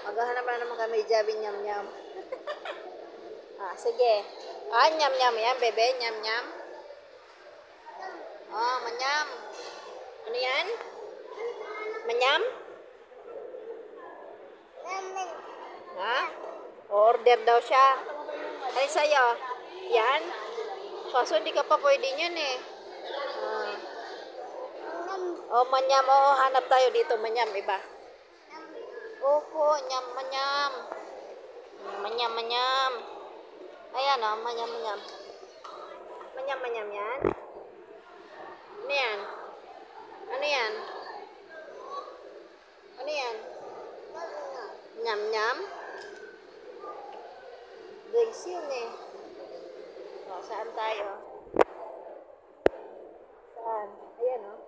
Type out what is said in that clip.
Maghahanap na naman kami Jabi Nyam Nyam. Sige. Nyam Nyam yan, bebe. Nyam Nyam. Manyam. Ano yan? Manyam? Ha? Order daw siya. Ay, sa'yo. Yan? Kaso di ka pa pwede yun eh. Manyam. Hanap tayo dito. Manyam, iba. Opo, nyam, manyam. Manyam, manyam. Ayan manyam, manyam. Manyam, manyam yan. Ano yan? Ano yan? Ano yan? Nyam, nyam. Drinks yun eh. Saan tayo? Saan? Ayan